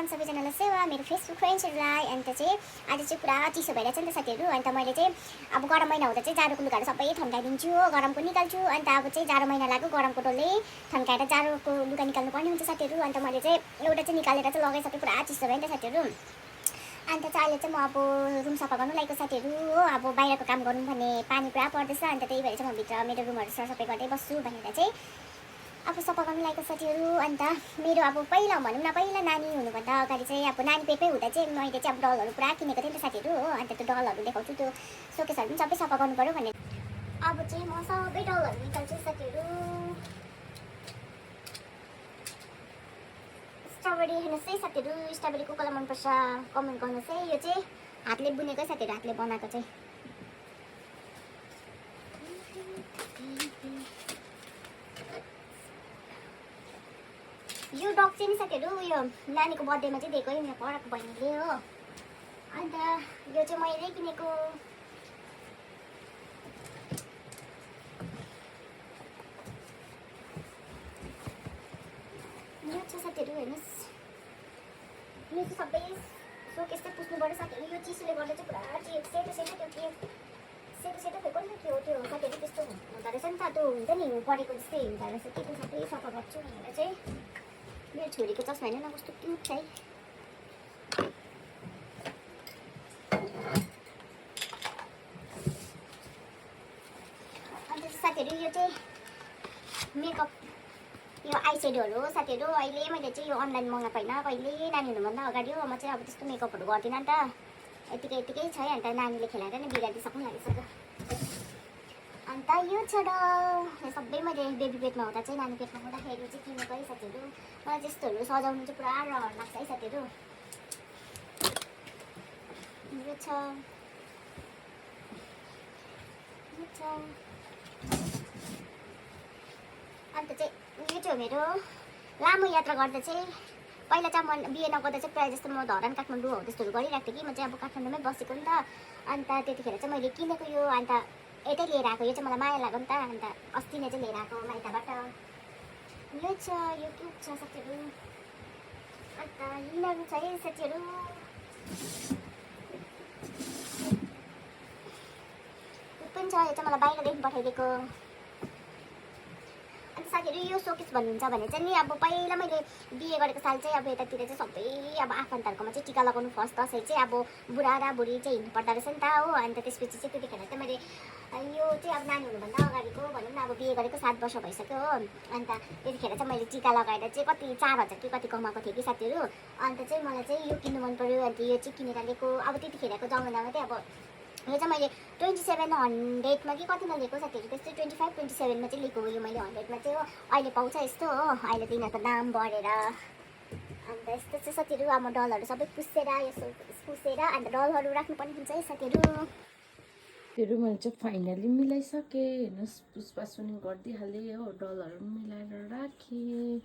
Everyone, सबैजनालाई सेवा मेरो फेसबुक फ्रेन्ड्सहरूलाई। अन्त चाहिँ आज चाहिँ पुरा चिसो भइरहेछ नि त साथीहरू। अन्त मैले चाहिँ अब गरम महिना हुँदा चाहिँ जाडोको लुगाहरू सबै थन्काइदिन्छु हो, गरमको निकाल्छु। अन्त अब चाहिँ जाडो महिना लाग्यो, गरमको डल्लै थन्काएर जाडोको लुगा निकाल्नु पर्ने हुन्छ साथीहरू। अन्त मैले चाहिँ एउटा चाहिँ निकालेर चाहिँ लगाइसकेँ, पुरा चिसो भयो नि त साथीहरू। अन्त चाहिँ अहिले चाहिँ म अब रुम सफा गर्नु लागेको साथीहरू हो। अब बाहिरको काम गर्नु भने पानी पुरा पर्दैछ, अन्त त्यही भएर चाहिँ म भित्र मेरो रुमहरू सफा गर्दै बस्छु भनेर चाहिँ अब सफा गर्नु लागेको साथीहरू। अन्त मेरो अब पहिला भनौँ न, पहिला नानी हुनुभन्दा अगाडि चाहिँ अब नानी पेटमै हुँदा चाहिँ मैले चाहिँ अब डलहरू पुरा किनेको थिएँ नि त साथीहरू हो। अन्त त्यो डलहरू देखाउँछु, त्यो सोकेसहरू पनि सबै सफा गर्नु पऱ्यो भनेर अब चाहिँ म सबै डलहरू निकाल्छु साथीहरू। स्ट्रबेरी हेर्नुहोस् है साथीहरू, स्ट्रबेरी को कसलाई मनपर्छ कमेन्ट गर्नुहोस् है। यो चाहिँ हातले बुनेको साथीहरू, हातले बनाएको चाहिँ। यो डग चाहिँ नि साथीहरू यो नानीको बर्थडेमा चाहिँ दिएको मेरो पढाएको बहिनीले हो। अन्त यो चाहिँ मैले किनेको। यो छ साथीहरू, हेर्नुहोस् यो चाहिँ सबै सोकेस चाहिँ पुस्नु पर्यो साथीहरू। यो चिसोले गर्दा चाहिँ पुरा सेतो सेतो त्यो सेतो सेतो फेको नि त्यो साथीहरू त्यस्तो हुँदो रहेछ नि त, त्यो हुन्छ नि परेको जस्तै हुँदो रहेछ। त्यो सबै सफा गर्छु भनेर चाहिँ। मेरो छोरीको चस्मा हेर्नु न कस्तो क्युट छ है। अन्त साथीहरू यो चाहिँ मेकअप, यो आइसेडोहरू हो साथीहरू। अहिले मैले चाहिँ यो अनलाइन मगाएको होइन, कहिले नानी हुनुभन्दा अगाडि हो। म चाहिँ अब त्यस्तो मेकअपहरू गर्दिनँ नि त, यतिकै छ। अन्त नानीले खेलाएर नै बिगारिदिइसक्नु लागिसक्यो। अन्त यो छ डल, सबै मैले बेबी पेटमा हुँदा चाहिँ नानी पेटमा हुँदाखेरि चाहिँ किनेको है साथीहरू। मलाई त्यस्तोहरू सजाउनु चाहिँ पुरा रहर लाग्छ है साथीहरू। यो छ अन्त चाहिँ यो चाहिँ हो मेरो लामो यात्रा गर्दा चाहिँ। पहिला चाहिँ म बिहे नगर्दा चाहिँ प्रायः जस्तो म धरान काठमाडौँ हो त्यस्तोहरू गरिरहेको थिएँ कि। म चाहिँ अब काठमाडौँमै बसेको नि त। अन्त त्यतिखेर चाहिँ मैले किनेको यो, अन्त यतै लिएर आएको। यो चाहिँ मलाई माया लाग्यो नि त, अन्त अस्ति नै चाहिँ लिएर आएको माइतबाट। यो छ, यो क्युट छ साथीहरू। अन्त यिनीहरू छ है साथीहरू। यो पनि छ, यो चाहिँ मलाई बाहिरदेखि पठाइदिएको। अन्त साथीहरू यो सोकेस भन्नुहुन्छ भने चाहिँ नि अब पहिला मैले बिहे गरेको साल चाहिँ अब यतातिर चाहिँ सबै अब आफन्तहरूकोमा चाहिँ टिका लगाउनु फर्स्ट दसैँ चाहिँ अब बुढा र बुढी चाहिँ हिँड्नु पर्दो रहेछ नि त हो। अन्त त्यसपछि चाहिँ त्यतिखेर चाहिँ मैले यो चाहिँ अब नानी हुनुभन्दा अगाडिको भनौँ न, अब बिहे गरेको 7 वर्ष भइसक्यो हो। अन्त त्यतिखेर चाहिँ मैले टिका लगाएर चाहिँ कति 4,000 कि कति कमाएको थिएँ कि साथीहरू। अन्त चाहिँ मलाई चाहिँ यो किन्नु मन पऱ्यो, अन्त यो चाहिँ किनेर लिएको। अब त्यतिखेरको जमानामा चाहिँ अब यो चाहिँ मैले 2700मा कि कतिमा लिएको साथीहरू, त्यस्तै 25-27मा चाहिँ लिएको हो यो मैले 100मा चाहिँ हो। अहिले पाउँछ यस्तो हो, अहिले त यिनीहरूको दाम बढेर। अन्त यस्तो चाहिँ साथीहरू, अब डलहरू सबै पुसेर यसो पुसेर अन्त डलहरू राख्नुपर्ने हुन्छ है साथीहरू। मैले चाहिँ फाइनली मिलाइसकेँ। हेर्नुहोस्, पुष्पा सुनिङ गरिदिइहालेँ हो, डलहरू मिलाएर राखेँ।